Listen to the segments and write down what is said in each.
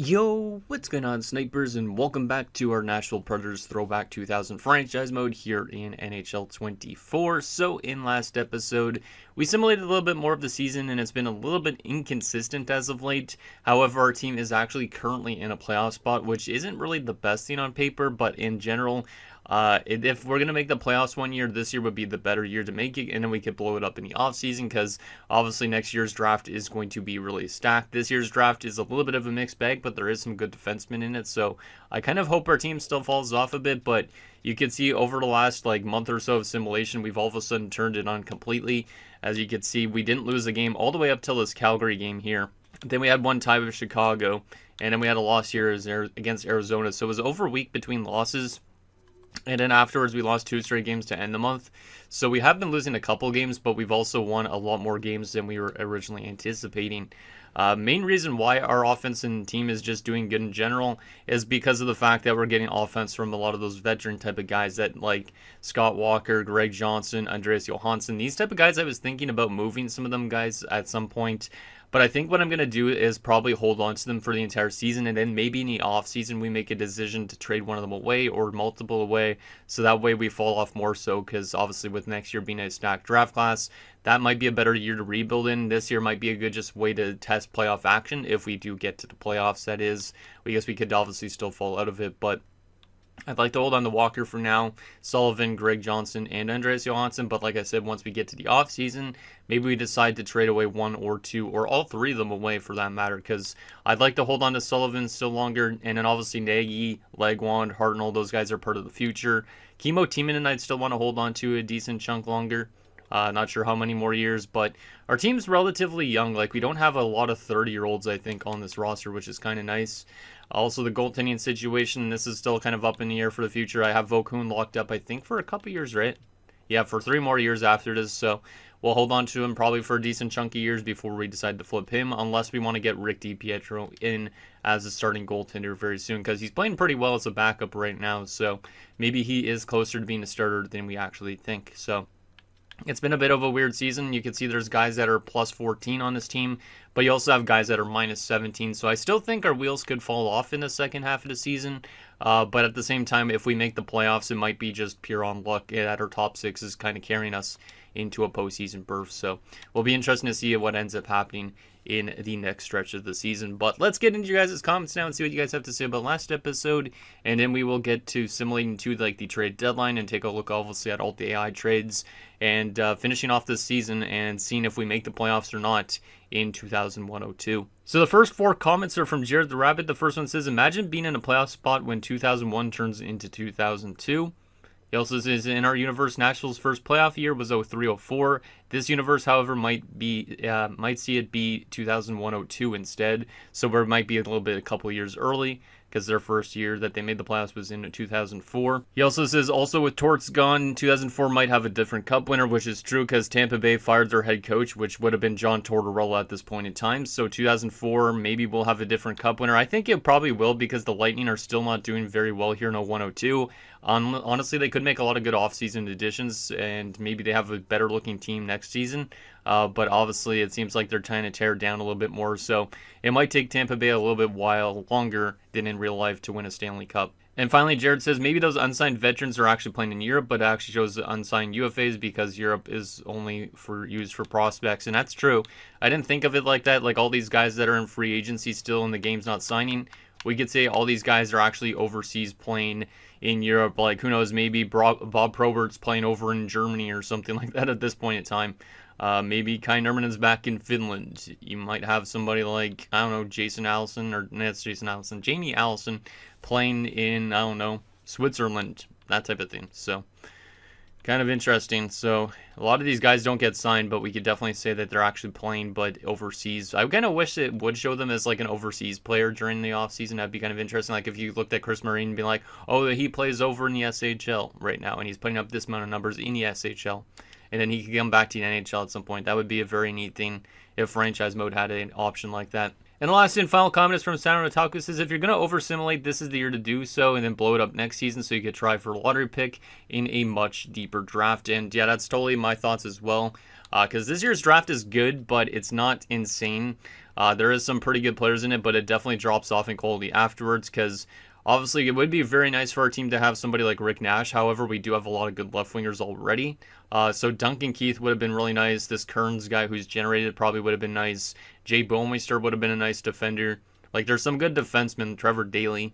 Yo, what's going on, snipers, and welcome back to our Nashville Predators Throwback 2000 franchise mode here in NHL 24. So in last episode, we simulated a little bit more of the season, and it's been a little bit inconsistent as of late. However, our team is actually currently in a playoff spot, which isn't really the best thing on paper, but in general, if we're going to make the playoffs one year, this year would be the better year to make it, and then we could blow it up in the offseason, because obviously next year's draft is going to be really stacked. This year's draft is a little bit of a mixed bag, but there is some good defensemen in it, so I kind of hope our team still falls off a bit, but you can see over the last month or so of simulation, we've all of a sudden turned it on completely. As you can see, we didn't lose the game all the way up till this Calgary game here. Then we had one tie with Chicago, and then we had a loss here against Arizona, so it was over a week between losses. And then afterwards, we lost 2 straight games to end the month. So we have been losing a couple games, but we've also won a lot more games than we were originally anticipating. Main reason why our offense and team is just doing good in general is because of the fact that we're getting offense from a lot of those veteran type of guys that like Scott Walker, Greg Johnson, Andreas Johansson. These type of guys, I was thinking about moving some of them guys at some point. But I think what I'm going to do is probably hold on to them for the entire season, and then maybe in the offseason we make a decision to trade one of them away or multiple away, so that way we fall off more so, because obviously with next year being a stacked draft class, that might be a better year to rebuild in. This year might be a good just way to test playoff action if we do get to the playoffs, that is. I guess we could obviously still fall out of it, but I'd like to hold on to Walker for now, Sullivan, Greg Johnson, and Andreas Johansson, but like I said, once we get to the offseason, maybe we decide to trade away one or two, or all three of them away for that matter, because I'd like to hold on to Sullivan still longer, and then obviously Nagy, Legwand, Hartnell, those guys are part of the future. Kimmo Timonen I'd still want to hold on to a decent chunk longer. Not sure how many more years, but our team's relatively young. We don't have a lot of 30-year-olds, I think, on this roster, which is kind of nice. Also, the goaltending situation, this is still kind of up in the air for the future. I have Vokoun locked up, I think, for a couple years, right? Yeah, for 3 more years after this, so we'll hold on to him probably for a decent chunk of years before we decide to flip him, unless we want to get Rick DiPietro in as a starting goaltender very soon, because he's playing pretty well as a backup right now, so maybe he is closer to being a starter than we actually think, so it's been a bit of a weird season. You can see there's guys that are plus 14 on this team, but you also have guys that are minus 17. So I still think our wheels could fall off in the second half of the season. But at the same time, if we make the playoffs, it might be just pure on luck that our top 6 is kind of carrying us into a postseason berth. So we'll be interesting to see what ends up happening in the next stretch of the season. But let's get into your guys' comments now and see what you guys have to say about last episode, and then we will get to simulating to the trade deadline and take a look obviously at all the AI trades and finishing off this season and seeing if we make the playoffs or not in 2001-02. So the first 4 comments are from Jared the Rabbit. The first one says, imagine being in a playoff spot when 2001 turns into 2002. He also says, in our universe, Nashville's first playoff year was 03-04. This universe, however, might see it be 2001-02 instead. So it might be a couple years early, because their first year that they made the playoffs was in 2004. He also says, also with Torts gone, 2004 might have a different cup winner, which is true because Tampa Bay fired their head coach, which would have been John Tortorella at this point in time. So 2004, maybe we'll have a different cup winner. I think it probably will, because the Lightning are still not doing very well here in 01-02. Honestly, they could make a lot of good offseason additions, and maybe they have a better looking team next season. But obviously, it seems like they're trying to tear down a little bit more. So it might take Tampa Bay a little bit while longer than in real life to win a Stanley Cup. And finally, Jared says maybe those unsigned veterans are actually playing in Europe, but it actually shows unsigned UFAs because Europe is only used for prospects. And that's true. I didn't think of it like that. Like all these guys that are in free agency still and the game's not signing, we could say all these guys are actually overseas playing in Europe. Like, who knows, maybe Bob Probert's playing over in Germany or something like that at this point in time. Maybe Kai Nurmanen's back in Finland. You might have somebody like, I don't know, Jamie Allison playing in, I don't know, Switzerland, that type of thing. So, kind of interesting. So, a lot of these guys don't get signed, but we could definitely say that they're actually playing, but overseas. I kind of wish it would show them as like an overseas player during the offseason. That'd be kind of interesting. Like if you looked at Chris Marine and be like, oh, he plays over in the SHL right now, and he's putting up this amount of numbers in the SHL. And then he could come back to the NHL at some point. That would be a very neat thing if franchise mode had an option like that. And the last and final comment is from Sound Otaku. Says, if you're going to over-simulate, this is the year to do so and then blow it up next season so you could try for a lottery pick in a much deeper draft. And yeah, that's totally my thoughts as well. Because this year's draft is good, but it's not insane. There is some pretty good players in it, but it definitely drops off in quality afterwards because obviously it would be very nice for our team to have somebody like Rick Nash. However, we do have a lot of good left wingers already. So Duncan Keith would have been really nice. This Kearns guy who's generated probably would have been nice. Jay Bowmeister would have been a nice defender. Like, there's some good defensemen, Trevor Daley.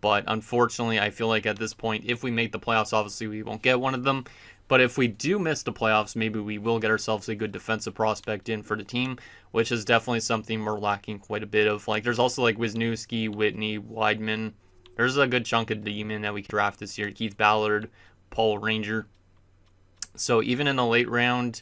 But unfortunately, I feel like at this point, if we make the playoffs, obviously we won't get one of them. But if we do miss the playoffs, maybe we will get ourselves a good defensive prospect in for the team, which is definitely something we're lacking quite a bit of. Like, there's also like Wisniewski, Whitney, Weidman. There's a good chunk of D-men that we can draft this year. Keith Ballard, Paul Ranger. So even in the late round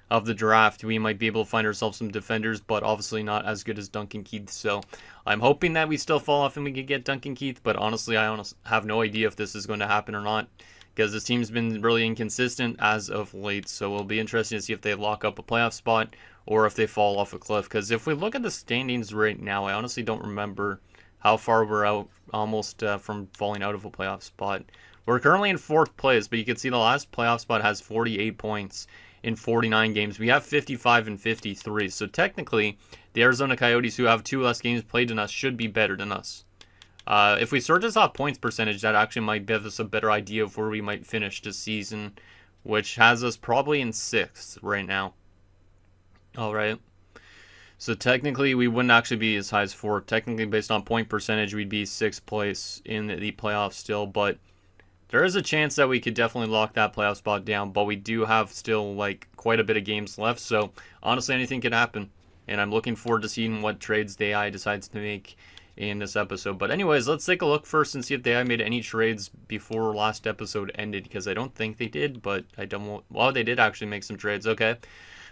of the draft, we might be able to find ourselves some defenders, but obviously not as good as Duncan Keith. So I'm hoping that we still fall off and we can get Duncan Keith, but honestly, I have no idea if this is going to happen or not because this team's been really inconsistent as of late. So it'll be interesting to see if they lock up a playoff spot or if they fall off a cliff. Because if we look at the standings right now, I honestly don't remember how far we're out almost from falling out of a playoff spot. We're currently in 4th place, but you can see the last playoff spot has 48 points in 49 games. We have 55 and 53. So technically, the Arizona Coyotes, who have 2 less games played than us, should be better than us. If we sort this off points percentage, that actually might give us a better idea of where we might finish this season, which has us probably in 6th right now. All right. So technically, we wouldn't actually be as high as 4th. Technically, based on point percentage, we'd be 6th place in the playoffs still, but there is a chance that we could definitely lock that playoff spot down, but we do have still like quite a bit of games left, so honestly anything could happen. And I'm looking forward to seeing what trades the AI decides to make in this episode. But anyways, let's take a look first and see if the AI made any trades before last episode ended, because I don't think they did, but I don't. Well, they did actually make some trades. Okay.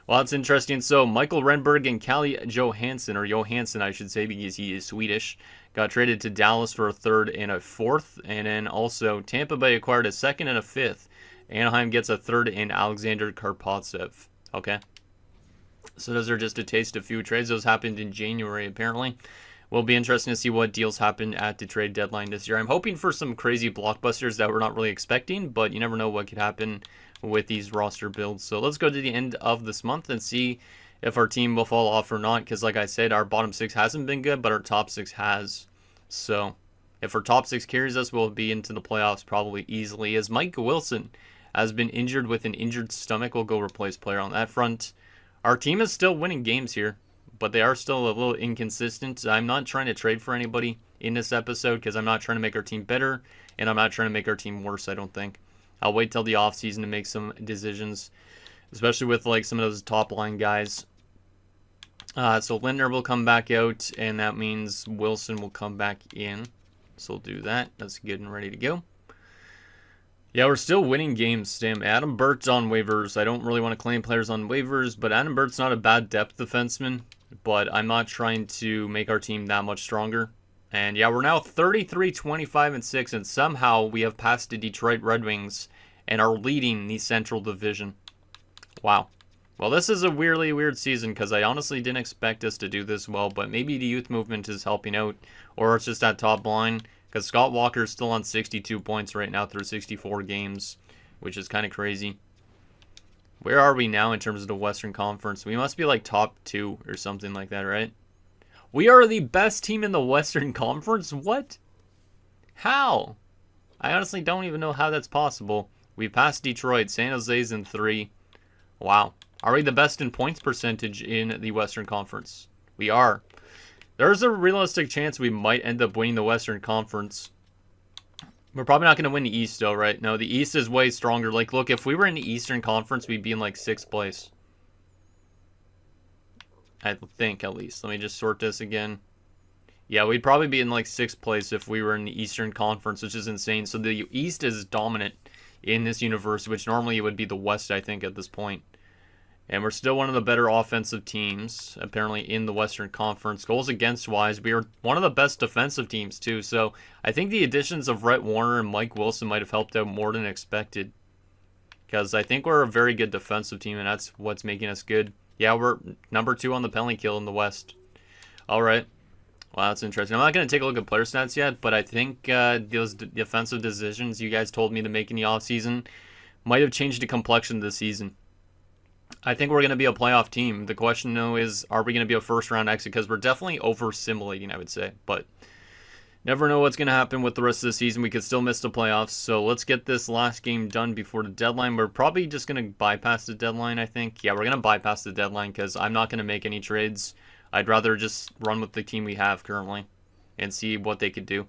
Well, that's interesting. So Michael Renberg and Kalle Johansson, or Johansson, I should say, because he is Swedish, got traded to Dallas for a 3rd and a 4th. And then also Tampa Bay acquired a 2nd and a 5th. Anaheim gets a 3rd in Alexander Karpovtsev. Okay. So those are just a taste of few trades. Those happened in January, apparently. Will be interesting to see what deals happen at the trade deadline this year. I'm hoping for some crazy blockbusters that we're not really expecting, but you never know what could happen with these roster builds. So let's go to the end of this month and see if our team will fall off or not, because like I said, our bottom 6 hasn't been good, but our top 6 has. So if our top 6 carries us, we'll be into the playoffs probably easily, as Mike Wilson has been injured with an injured stomach. We'll go replace player on that front. Our team is still winning games here, but they are still a little inconsistent. I'm not trying to trade for anybody in this episode because I'm not trying to make our team better, and I'm not trying to make our team worse, I don't think. I'll wait till the offseason to make some decisions, especially with like some of those top line guys. So Lindner will come back out, and that means Wilson will come back in. So we'll do that. That's good and ready to go. Yeah, we're still winning games, damn. Adam Burt's on waivers. I don't really want to claim players on waivers, but Adam Burt's not a bad depth defenseman, but I'm not trying to make our team that much stronger. And yeah, we're now 33, 25, and 6, and somehow we have passed the Detroit Red Wings and are leading the Central Division. Wow. Well, this is a weirdly weird season because I honestly didn't expect us to do this well, but maybe the youth movement is helping out, or it's just that top line, because Scott Walker is still on 62 points right now through 64 games, which is kind of crazy. Where are we now in terms of the Western Conference? We must be like top 2 or something like that, right? We are the best team in the Western Conference? What? How? I honestly don't even know how that's possible. We passed Detroit. San Jose's in 3. Wow. Are we the best in points percentage in the Western Conference? We are. There's a realistic chance we might end up winning the Western Conference. We're probably not going to win the East, though, right? No, the East is way stronger. Like, look, if we were in the Eastern Conference, we'd be in, like, 6th place. I think, at least. Let me just sort this again. Yeah, we'd probably be in, like, 6th place if we were in the Eastern Conference, which is insane. So the East is dominant in this universe, which normally would be the West, I think, at this point. And we're still one of the better offensive teams, apparently, in the Western Conference. Goals against wise, we are one of the best defensive teams, too. So I think the additions of Rhett Warner and Mike Wilson might have helped out more than expected. Because I think we're a very good defensive team, and that's what's making us good. Yeah, we're number 2 on the penalty kill in the West. All right. Wow, that's interesting. I'm not going to take a look at player stats yet, but I think those defensive decisions you guys told me to make in the offseason might have changed the complexion of the season. I think we're going to be a playoff team. The question, though, is are we going to be a first-round exit? Because we're definitely over-simulating, I would say. But never know what's going to happen with the rest of the season. We could still miss the playoffs. So let's get this last game done before the deadline. We're probably just going to bypass the deadline, I think. Yeah, we're going to bypass the deadline because I'm not going to make any trades. I'd rather just run with the team we have currently and see what they could do.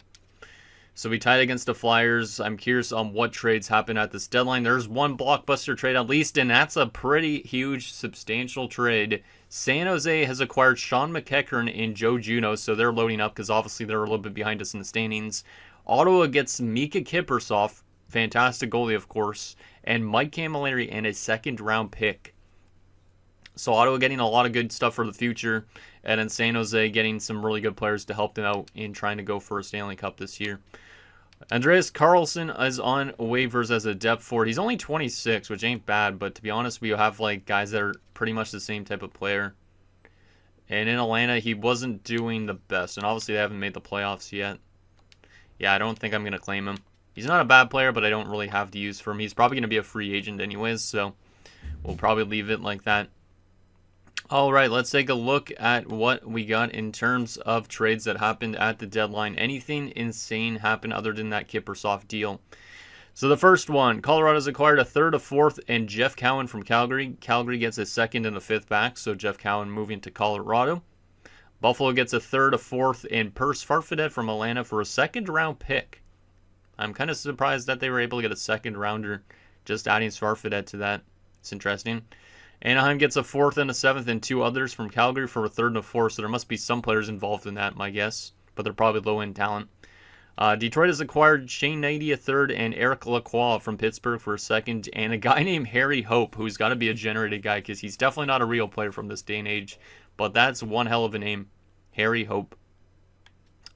So we tied against the Flyers. I'm curious on what trades happen at this deadline. There's one blockbuster trade at least, and that's a pretty huge, substantial trade. San Jose has acquired Sean McEachern and Joe Juneau, so they're loading up because obviously they're a little bit behind us in the standings. Ottawa gets Mika Kiprusoff, fantastic goalie, of course, and Mike Camilleri and a second-round pick. So Ottawa getting a lot of good stuff for the future, and then San Jose getting some really good players to help them out in trying to go for a Stanley Cup this year. Andreas Karlsson is on waivers as a depth forward. He's only 26, which ain't bad, but to be honest, we have like guys that are pretty much the same type of player. And in Atlanta, he wasn't doing the best, and obviously they haven't made the playoffs yet. Yeah, I don't think I'm going to claim him. He's not a bad player, but I don't really have the use for him. He's probably going to be a free agent anyways, so we'll probably leave it like that. All right, let's take a look at what we got in terms of trades that happened at the deadline. Anything insane happened other than that Kiprusoff deal? So the first one, Colorado's acquired a third, a fourth, and Jeff Cowan from Calgary. Calgary gets a second and a fifth back, so Jeff Cowan moving to Colorado. Buffalo gets a third, a fourth, and Pers Farfadet from Atlanta for a second-round pick. I'm kind of surprised that they were able to get a second-rounder, just adding Farfadet to that. It's interesting. Anaheim gets a fourth and a seventh and two others from Calgary for a third and a fourth, so there must be some players involved in that, my guess, but they're probably low-end talent. Detroit has acquired Shane Knighty, a third, and Eric Lacroix from Pittsburgh for a second, and a guy named Harry Hope, who's got to be a generated guy because he's definitely not a real player from this day and age, but that's one hell of a name, Harry Hope.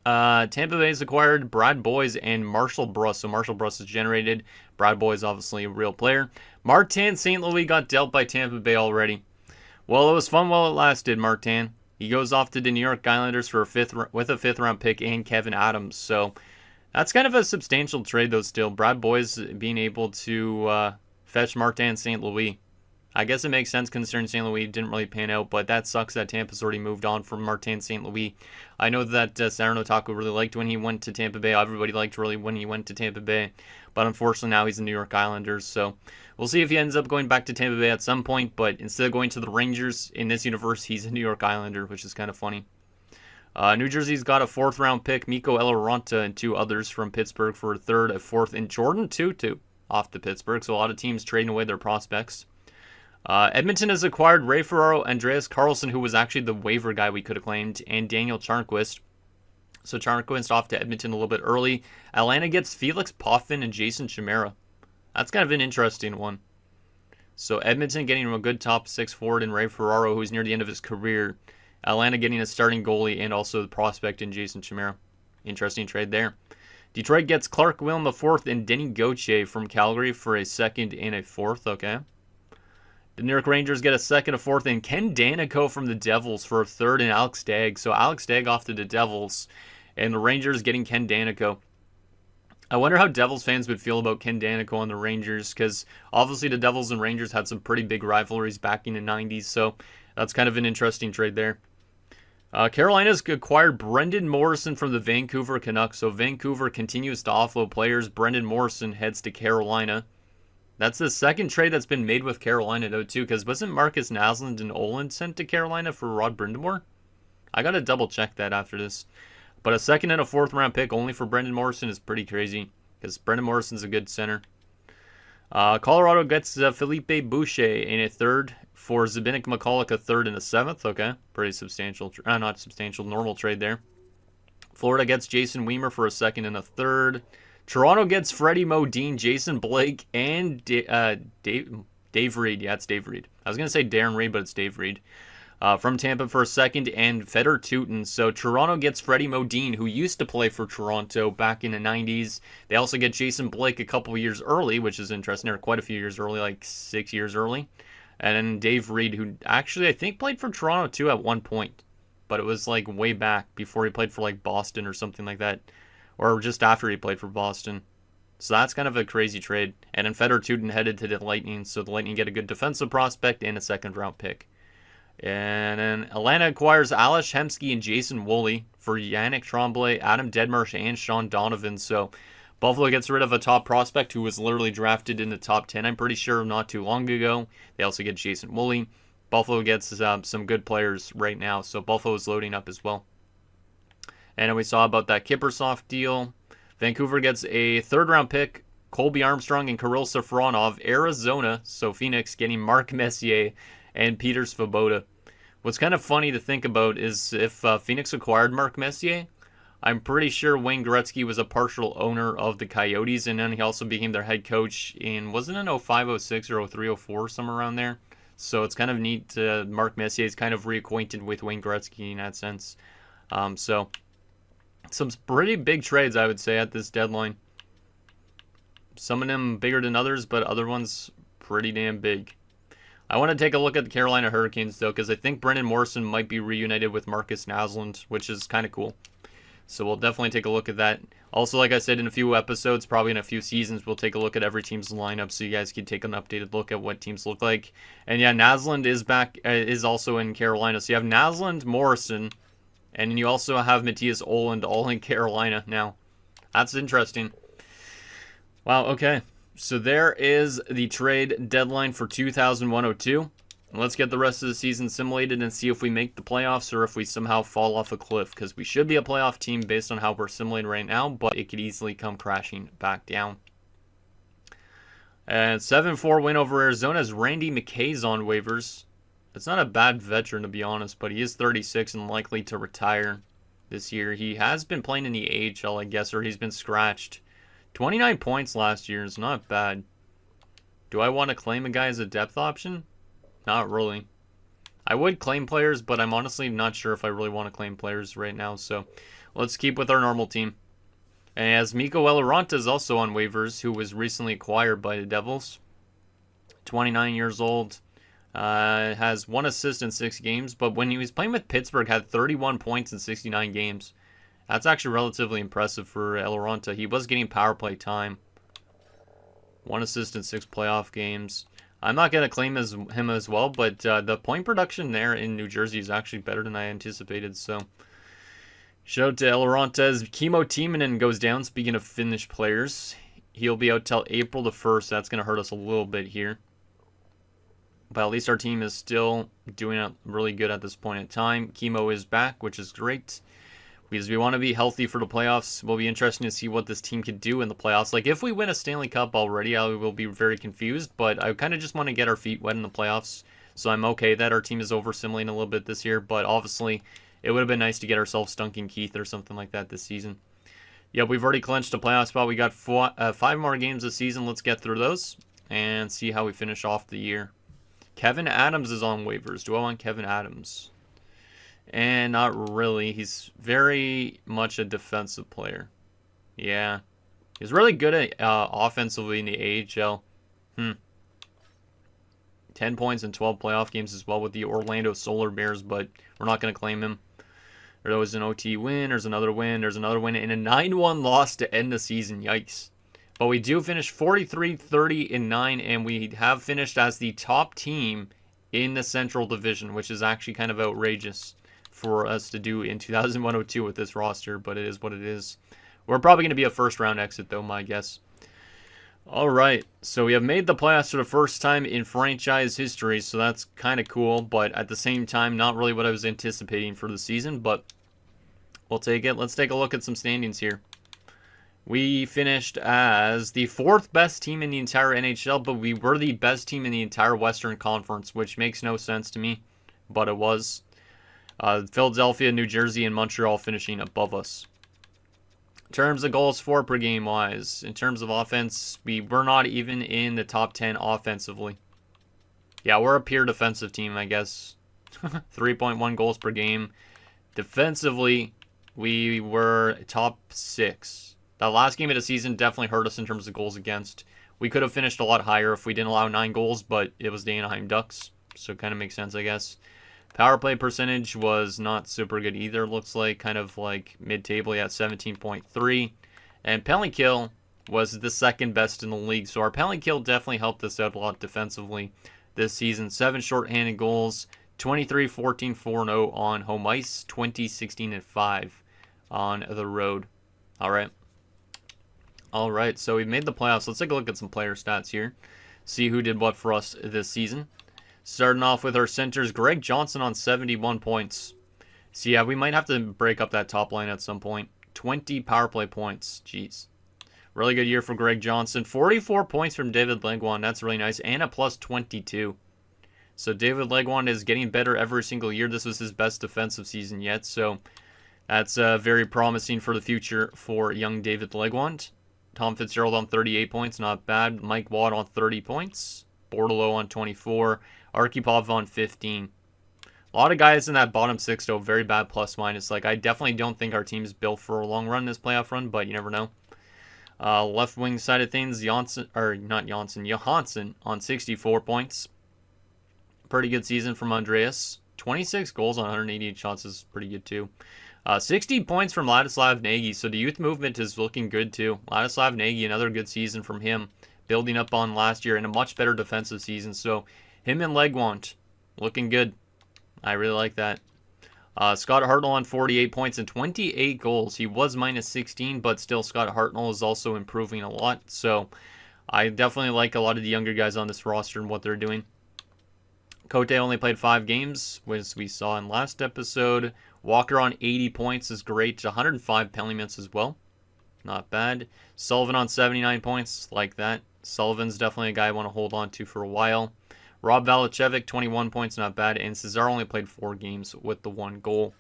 Tampa Bay has acquired Brad Boyes and Marshall Bruss. So Marshall Bruss is generated. Brad Boyes obviously a real player. Martin St. Louis got dealt by Tampa Bay already. Well, it was fun while it lasted, Martin. He goes off to the New York Islanders for a fifth round pick and Kevin Adams. So that's kind of a substantial trade though still. Brad Boyes being able to fetch Martin St. Louis. I guess it makes sense considering St. Louis didn't really pan out, but that sucks that Tampa's already moved on from Martin St. Louis. I know that Sarano Taco really liked when he went to Tampa Bay. Everybody liked really when he went to Tampa Bay, but unfortunately now he's in New York Islanders, so we'll see if he ends up going back to Tampa Bay at some point, but instead of going to the Rangers in this universe, he's a New York Islander, which is kind of funny. New Jersey's got a fourth round pick, Mikko Eloranta, and two others from Pittsburgh for a third, a fourth, and Jordan Tutu off to Pittsburgh, so a lot of teams trading away their prospects. Edmonton has acquired Ray Ferraro, Andreas Karlsson, who was actually the waiver guy we could have claimed, and Daniel Charnquist. So Charnquist off to Edmonton a little bit early. Atlanta gets Felix Potvin and Jason Chimera. That's kind of an interesting one. So Edmonton getting a good top six forward in Ray Ferraro, who's near the end of his career. Atlanta getting a starting goalie and also the prospect in Jason Chimera. Interesting trade there. Detroit gets Clark Wilm, a fourth, and Denny Gauthier from Calgary for a second and a fourth. Okay. The New York Rangers get a second, a fourth, and Ken Danico from the Devils for a third, and Alex Dagg. So Alex Dagg off to the Devils, and the Rangers getting Ken Danico. I wonder how Devils fans would feel about Ken Danico on the Rangers, because obviously the Devils and Rangers had some pretty big rivalries back in the 90s, so that's kind of an interesting trade there. Carolina's acquired Brendan Morrison from the Vancouver Canucks, so Vancouver continues to offload players. Brendan Morrison heads to Carolina. That's the second trade that's been made with Carolina, though, too, because wasn't Marcus Naslund and Oland sent to Carolina for Rod Brindamore? I got to double-check that after this. But a second and a fourth-round pick only for Brendan Morrison is pretty crazy, because Brendan Morrison's a good center. Colorado gets Felipe Boucher in a third for Zbigniew McCulloch, a third and a seventh. Okay, pretty substantial, not substantial, normal trade there. Florida gets Jason Weimer for a second and a third. Toronto gets Freddie Modine, Jason Blake, and Dave Reed. Yeah, it's Dave Reed. I was going to say Darren Reed, but it's Dave Reed. From Tampa for a second, and Fedor Tutin. So Toronto gets Freddie Modine, who used to play for Toronto back in the 90s. They also get Jason Blake a couple years early, which is interesting. Or quite a few years early, like 6 years early. And then Dave Reed, who actually I think played for Toronto too at one point. but it was like way back before he played for like Boston or something like that, or just after he played for Boston. So that's kind of a crazy trade. And then Fedor Tuden headed to the Lightning, so the Lightning get a good defensive prospect and a second-round pick. And then Atlanta acquires Alex Hemsky and Jason Woolley for Yannick Tremblay, Adam Deadmarsh, and Sean Donovan. So Buffalo gets rid of a top prospect who was literally drafted in the top 10, I'm pretty sure, not too long ago. They also get Jason Woolley. Buffalo gets some good players right now, so Buffalo is loading up as well. And then we saw about that Kippersoft deal. Vancouver gets a third-round pick, Colby Armstrong and Kirill Safronov. Arizona, so Phoenix, getting Mark Messier and Peter Svoboda. What's kind of funny to think about is if Phoenix acquired Mark Messier, I'm pretty sure Wayne Gretzky was a partial owner of the Coyotes, and then he also became their head coach in, wasn't it 05, 06, or 03, 04, somewhere around there? So it's kind of neat. Mark Messier is kind of reacquainted with Wayne Gretzky in that sense. So some pretty big trades, I would say, at this deadline. Some of them bigger than others, but other ones pretty damn big. I want to take a look at the Carolina Hurricanes, though, because I think Brendan Morrison might be reunited with Marcus Naslund, which is kind of cool. So we'll definitely take a look at that. Also, like I said, in a few episodes, probably in a few seasons, we'll take a look at every team's lineup so you guys can take an updated look at what teams look like. And yeah, Naslund is back, is also in Carolina. So you have Naslund, Morrison, and then you also have Matthias Oland all in Carolina now. That's interesting. Wow, okay. So there is the trade deadline for 2001-02. Let's get the rest of the season simulated and see if we make the playoffs or if we somehow fall off a cliff, because we should be a playoff team based on how we're simulating right now, but it could easily come crashing back down. And 7-4 win over Arizona as Randy McKay's on waivers. It's not a bad veteran, to be honest, but he is 36 and likely to retire this year. He has been playing in the AHL, I guess, or he's been scratched. 29 points last year is not bad. Do I want to claim a guy as a depth option? Not really. I would claim players, but I'm honestly not sure if I really want to claim players right now. So let's keep with our normal team. And as Mikko Eloranta is also on waivers, who was recently acquired by the Devils. 29 years old. Has 1 assist in 6 games, but when he was playing with Pittsburgh, had 31 points in 69 games. That's actually relatively impressive for Eloranta. He was getting power play time. 1 assist in 6 playoff games. I'm not going to claim him as well, but the point production there in New Jersey is actually better than I anticipated. So, shout out to Eloranta as Kimmo Timonen goes down. Speaking of Finnish players, he'll be out till April the 1st. That's going to hurt us a little bit here. But at least our team is still doing really good at this point in time. Kimmo is back, which is great. Because we want to be healthy for the playoffs. Will be interesting to see what this team could do in the playoffs. Like, if we win a Stanley Cup already, I will be very confused. But I kind of just want to get our feet wet in the playoffs. So I'm okay that our team is over-simulating a little bit this year. But obviously, it would have been nice to get ourselves Duncan Keith or something like that this season. Yeah, we've already clinched a playoff spot. We got 5 more games this season. Let's get through those and see how we finish off the year. Kevin Adams is on waivers. Do I want Kevin Adams? And not really. He's very much a defensive player. Yeah. He's really good at offensively in the AHL. 10 points in 12 playoff games as well with the Orlando Solar Bears, but we're not going to claim him. There was an OT win. There's another win. There's another win. And a 9-1 loss to end the season. Yikes. But we do finish 43-30-9, and we have finished as the top team in the Central Division, which is actually kind of outrageous for us to do in 2001-02 with this roster, but it is what it is. We're probably going to be a first-round exit, though, my guess. All right, so we have made the playoffs for the first time in franchise history, so that's kind of cool, but at the same time, not really what I was anticipating for the season, but we'll take it. Let's take a look at some standings here. We finished as the 4th best team in the entire NHL, but we were the best team in the entire Western Conference, which makes no sense to me, but it was. Philadelphia, New Jersey, and Montreal finishing above us. In terms of goals for per game wise, in terms of offense, we were not even in the top 10 offensively. Yeah, we're a pure defensive team, I guess. 3.1 goals per game. Defensively, we were top 6. That last game of the season definitely hurt us in terms of goals against. We could have finished a lot higher if we didn't allow 9 goals, but it was the Anaheim Ducks, so it kind of makes sense, I guess. Power play percentage was not super good either, looks like. Kind of like mid-table at 17.3. And penalty kill was the second best in the league. So our penalty kill definitely helped us out a lot defensively this season. 7 shorthanded goals, 23, 14, 4, 0 on home ice, 20, 16, and 5 on the road. All right, so we've made the playoffs. Let's take a look at some player stats here. See who did what for us this season. Starting off with our centers, Greg Johnson on 71 points. So yeah, we might have to break up that top line at some point. 20 power play points. Jeez. Really good year for Greg Johnson. 44 points from David Legwand. That's really nice. And a plus 22. So David Legwand is getting better every single year. This was his best defensive season yet. So that's very promising for the future for young David Legwand. Tom Fitzgerald on 38 points. Not bad. Mike Watt on 30 points. Bordelot on 24. Arkhipov on 15. A lot of guys in that bottom 6, though, very bad plus minus. Like, I definitely don't think our team's built for a long run this playoff run, but you never know. Left wing side of things, Johansson on 64 points. Pretty good season from Andreas. 26 goals on 188 shots is pretty good, too. 60 points from Ladislav Nagy, so the youth movement is looking good, too. Ladislav Nagy, another good season from him, building up on last year, and a much better defensive season, so him and Legwand, looking good. I really like that. Scott Hartnell on 48 points and 28 goals. He was minus 16, but still Scott Hartnell is also improving a lot. So I definitely like a lot of the younger guys on this roster and what they're doing. Cote only played 5 games, as we saw in last episode. Walker on 80 points is great. 105 penalty minutes as well. Not bad. Sullivan on 79 points, like that. Sullivan's definitely a guy I want to hold on to for a while. Rob Valachevic, 21 points, not bad. And Cesar only played 4 games with the 1 goal.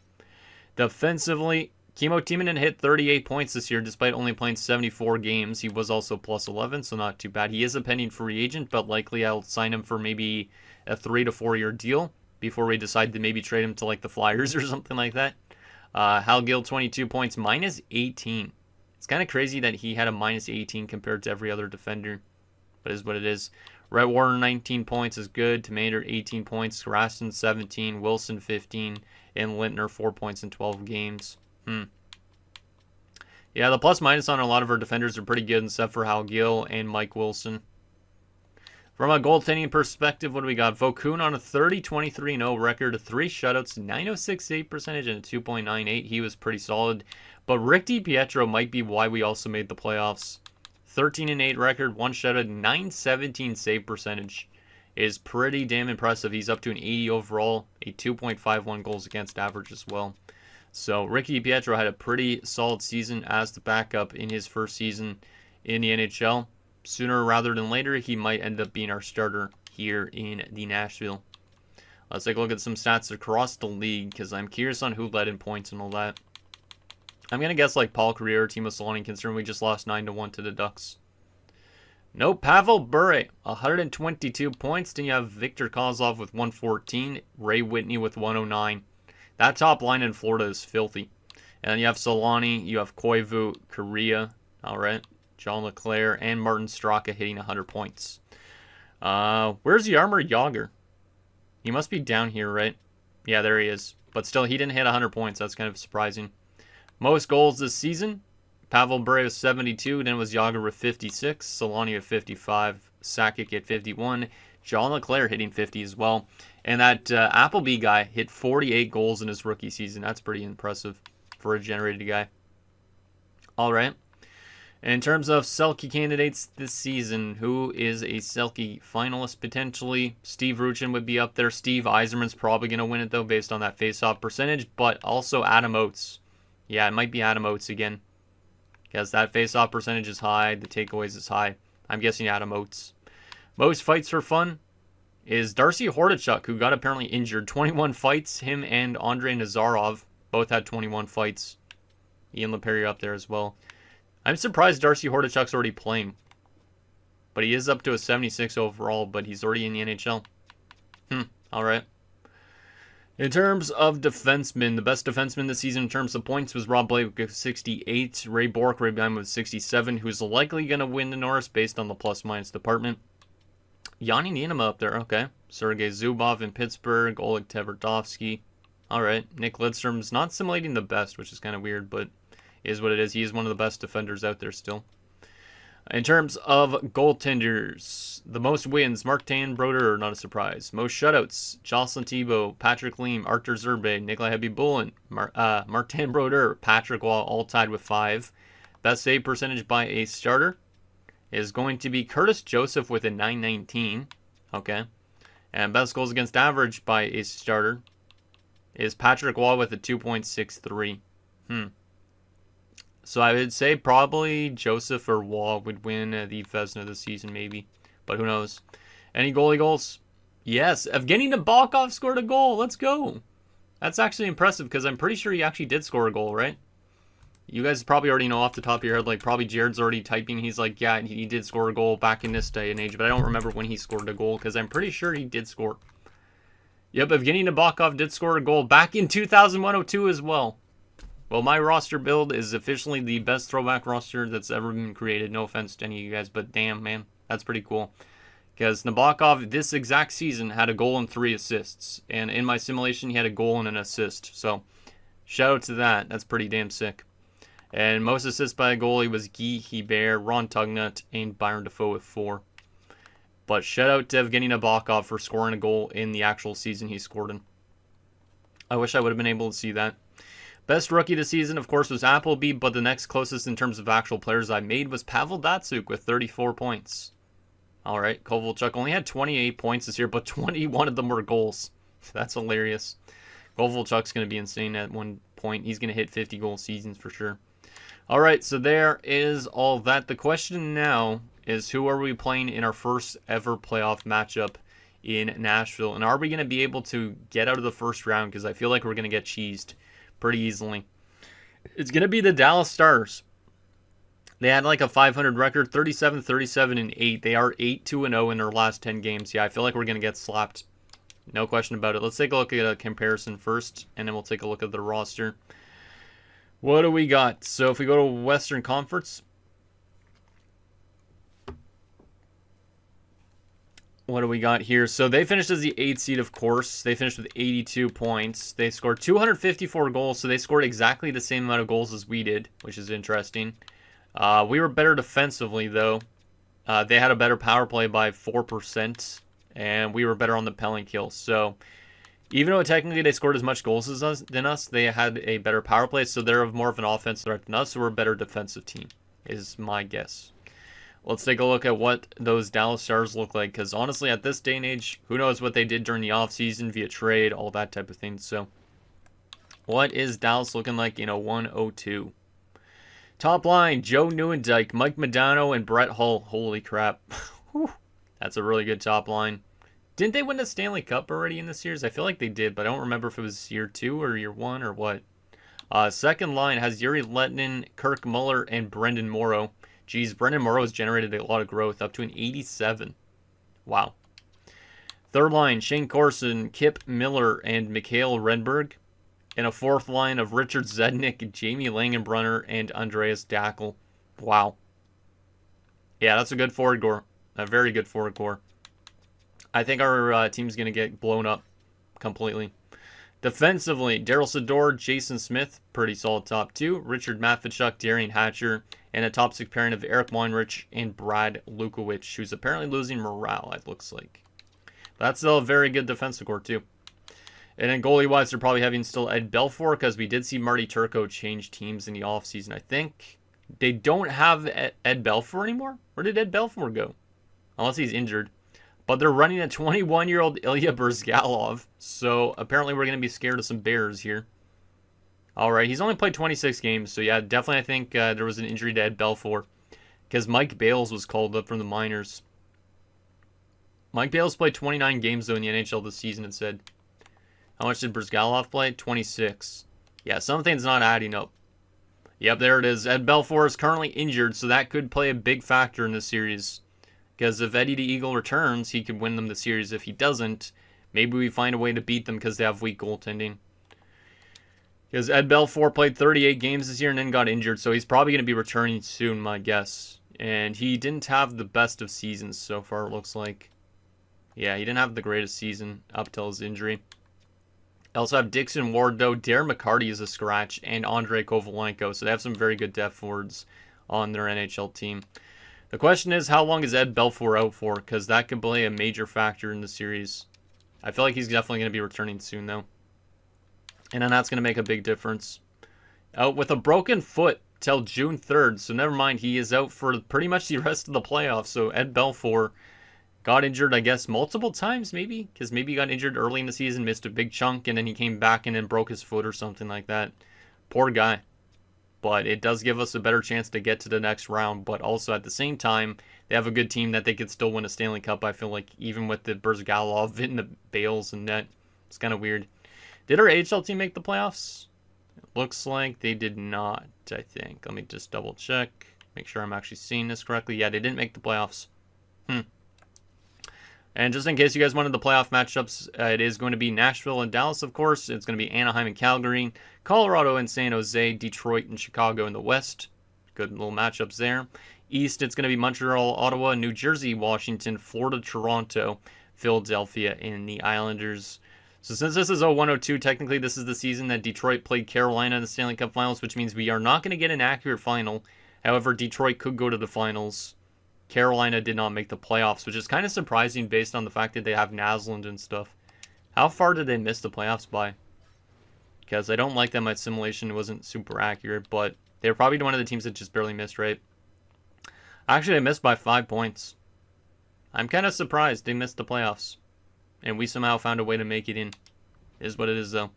Defensively, Kimmo Timonen hit 38 points this year despite only playing 74 games. He was also plus 11, so not too bad. He is a pending free agent, but likely I'll sign him for maybe a 3 to 4 year deal before we decide to maybe trade him to like the Flyers or something like that. Hal Gill, 22 points, minus 18. It's kind of crazy that he had a minus 18 compared to every other defender, but it is what it is. Rhett Warner, 19 points is good. Tomater, 18 points. Raston, 17. Wilson, 15. And Lintner, 4 points in 12 games. Yeah, the plus-minus on a lot of our defenders are pretty good, except for Hal Gill and Mike Wilson. From a goaltending perspective, what do we got? Vokun on a 30-23-0 record, 3 shutouts, 906 save percentage, and a 2.98. He was pretty solid. But Rick DiPietro might be why we also made the playoffs. 13-8 record, 1 shutout, 917 save percentage is pretty damn impressive. He's up to an 80 overall, a 2.51 goals against average as well. So Ricky DiPietro had a pretty solid season as the backup in his first season in the NHL. Sooner rather than later, he might end up being our starter here in the Nashville. Let's take a look at some stats across the league because I'm curious on who led in points and all that. I'm going to guess like Paul Carrier or Timo Solani, considering we just lost 9-1 to the Ducks. No, Pavel Bure, 122 points. Then you have Victor Kozlov with 114. Ray Whitney with 109. That top line in Florida is filthy. And then you have Solani, you have Koivu, Correa, all right, John LeClaire, and Martin Straka hitting 100 points. Where's Jaromir Jagr? He must be down here, right? Yeah, there he is. But still, he didn't hit 100 points. That's kind of surprising. Most goals this season, Pavel Bure with 72, then it was Jagr with 56, Solani at 55, Sakic at 51, John LeClaire hitting 50 as well. And that Appleby guy hit 48 goals in his rookie season. That's pretty impressive for a generated guy. All right. In terms of Selke candidates this season, who is a Selke finalist potentially? Steve Ruchin would be up there. Steve Yzerman's probably going to win it, though, based on that face-off percentage, but also Adam Oates. Yeah, it might be Adam Oates again. Because that face-off percentage is high, the takeaways is high. I'm guessing Adam Oates. Most fights for fun is Darcy Hordichuk, who got apparently injured. 21 fights. Him and Andrei Nazarov both had 21 fights. Ian LePerrier up there as well. I'm surprised Darcy Hordichuk's already playing. But he is up to a 76 overall, but he's already in the NHL. Alright. In terms of defensemen, the best defenseman this season in terms of points was Rob Blake with 68. Ray Bourque right behind with 67, who's likely going to win the Norris based on the plus-minus department. Yanni Nienema up there. Okay. Sergei Zubov in Pittsburgh. Oleg Tverdovsky. All right. Nick Lidstrom's not simulating the best, which is kind of weird, but is what it is. He is one of the best defenders out there still. In terms of goaltenders, the most wins, Martin Brodeur, not a surprise. Most shutouts, Jocelyn Thibault, Patrick Leem, Artur Zerbe, Nikolai Hebby-Bulin, Martin Brodeur, Patrick Waugh, all tied with 5. Best save percentage by a starter is going to be Curtis Joseph with a 919. Okay. And best goals against average by a starter is Patrick Waugh with a 2.63. So I would say probably Joseph or Waugh would win the Vezina this season, maybe. But who knows? Any goalie goals? Yes, Evgeny Nabokov scored a goal. Let's go. That's actually impressive because I'm pretty sure he actually did score a goal, right? You guys probably already know off the top of your head, like probably Jared's already typing. He's like, yeah, he did score a goal back in this day and age, but I don't remember when he scored a goal because I'm pretty sure he did score. Yep, Evgeny Nabokov did score a goal back in 2001-02 as well. Well, my roster build is officially the best throwback roster that's ever been created. No offense to any of you guys, but damn, man, that's pretty cool. Because Nabokov, this exact season, had a goal and 3 assists. And in my simulation, he had a goal and an assist. So, shout out to that. That's pretty damn sick. And most assists by a goalie was Guy Hebert, Ron Tugnut, and Byron Defoe with 4. But shout out to Evgeny Nabokov for scoring a goal in the actual season he scored in. I wish I would have been able to see that. Best rookie of the season, of course, was Appleby, but the next closest in terms of actual players I made was Pavel Datsyuk with 34 points. All right, Kovalchuk only had 28 points this year, but 21 of them were goals. That's hilarious. Kovalchuk's going to be insane at one point. He's going to hit 50 goal seasons for sure. All right, so there is all that. The question now is, who are we playing in our first ever playoff matchup in Nashville? And are we going to be able to get out of the first round? Because I feel like we're going to get cheesed pretty easily. It's going to be the Dallas Stars. They had like a 500 record, 37, 37, and 8. They are 8-2-0 in their last 10 games. Yeah, I feel like we're going to get slapped. No question about it. Let's take a look at a comparison first, and then we'll take a look at the roster. What do we got? So if we go to Western Conference, what do we got here? So they finished as the 8th seed, of course. They finished with 82 points. They scored 254 goals, so they scored exactly the same amount of goals as we did, which is interesting. We were better defensively, though. They had a better power play by 4%, and we were better on the penalty kill. So even though technically they scored as much goals as than us, they had a better power play, so they're more of an offensive threat than us, so we're a better defensive team, is my guess. Let's take a look at what those Dallas Stars look like, because honestly, at this day and age, who knows what they did during the offseason via trade, all that type of thing. So, what is Dallas looking like in a 1-0-2? Top line, Joe Nieuwendyk, Mike Modano, and Brett Hull. Holy crap. That's a really good top line. Didn't they win the Stanley Cup already in this series? I feel like they did, but I don't remember if it was year 2 or year 1 or what. Second line has Yuri Lettinen, Kirk Muller, and Brendan Morrow. Geez, Brendan Morrow has generated a lot of growth, up to an 87. Wow. Third line, Shane Corson, Kip Miller, and Mikhail Renberg. And a fourth line of Richard Zednik, Jamie Langenbrunner, and Andreas Dackel. Wow. Yeah, that's a good forward core. A very good forward core. I think our team's going to get blown up completely. Defensively, Daryl Sador, Jason Smith, pretty solid top 2. Richard Matvichuk, Darian Hatcher, and a top 6 pairing of Eric Weinrich and Brad Lukowicz, who's apparently losing morale, it looks like. But that's still a very good defensive core, too. And then goalie-wise, they're probably having still Ed Belfour, because we did see Marty Turco change teams in the offseason. I think they don't have Ed Belfour anymore? Where did Ed Belfour go? Unless he's injured. But they're running a 21-year-old Ilya Brzgalov, so apparently we're going to be scared of some Bears here. All right, he's only played 26 games, so yeah, definitely I think there was an injury to Ed Belfour, because Mike Bales was called up from the minors. Mike Bales played 29 games, though, in the NHL this season, it said. How much did Brzgalov play? 26. Yeah, something's not adding up. Yep, there it is. Ed Belfour is currently injured, so that could play a big factor in this series. Because if Eddie the Eagle returns, he could win them the series. If he doesn't, maybe we find a way to beat them because they have weak goaltending. Because Ed Belfour played 38 games this year and then got injured, so he's probably going to be returning soon, my guess. And he didn't have the best of seasons so far, it looks like. Yeah, he didn't have the greatest season up till his injury. I also have Dixon Ward, though. Darren McCarty is a scratch, and Andrei Kovalenko. So they have some very good depth forwards on their NHL team. The question is, how long is Ed Belfour out for? Because that could play a major factor in the series. I feel like he's definitely going to be returning soon, though. And then that's going to make a big difference. Out with a broken foot till June 3rd. So never mind, he is out for pretty much the rest of the playoffs. So Ed Belfour got injured, I guess, multiple times maybe. Because maybe he got injured early in the season, missed a big chunk, and then he came back and then broke his foot or something like that. Poor guy. But it does give us a better chance to get to the next round. But also at the same time, they have a good team that they could still win a Stanley Cup. I feel like even with the Berzgalov in the Bales and net, it's kind of weird. Did our AHL team make the playoffs? It looks like they did not, I think. Let me just double check. Make sure I'm actually seeing this correctly. Yeah, they didn't make the playoffs. And just in case you guys wanted the playoff matchups, it is going to be Nashville and Dallas, of course. It's going to be Anaheim and Calgary, Colorado and San Jose, Detroit and Chicago in the West. Good little matchups there. East, it's going to be Montreal, Ottawa, New Jersey, Washington, Florida, Toronto, Philadelphia, and the Islanders. So since this is 01-02, technically this is the season that Detroit played Carolina in the Stanley Cup Finals, which means we are not going to get an accurate final. However, Detroit could go to the finals. Carolina did not make the playoffs, which is kind of surprising based on the fact that they have Naslund and stuff. How far did they miss the playoffs by? Because I don't like that my simulation wasn't super accurate, but they were probably one of the teams that just barely missed, right? Actually, they missed by 5 points. I'm kind of surprised they missed the playoffs. And we somehow found a way to make it in. Is what it is, though.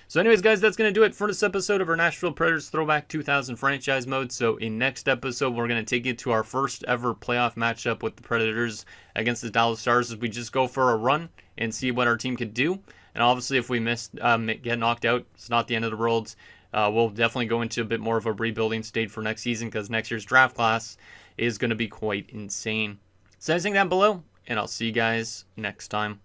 So anyways, guys, that's going to do it for this episode of our Nashville Predators Throwback 2000 franchise mode. So in next episode, we're going to take you to our first ever playoff matchup with the Predators against the Dallas Stars as we just go for a run and see what our team could do. And obviously, if we get knocked out, it's not the end of the world. We'll definitely go into a bit more of a rebuilding stage for next season because next year's draft class is going to be quite insane. So anything down below, and I'll see you guys next time.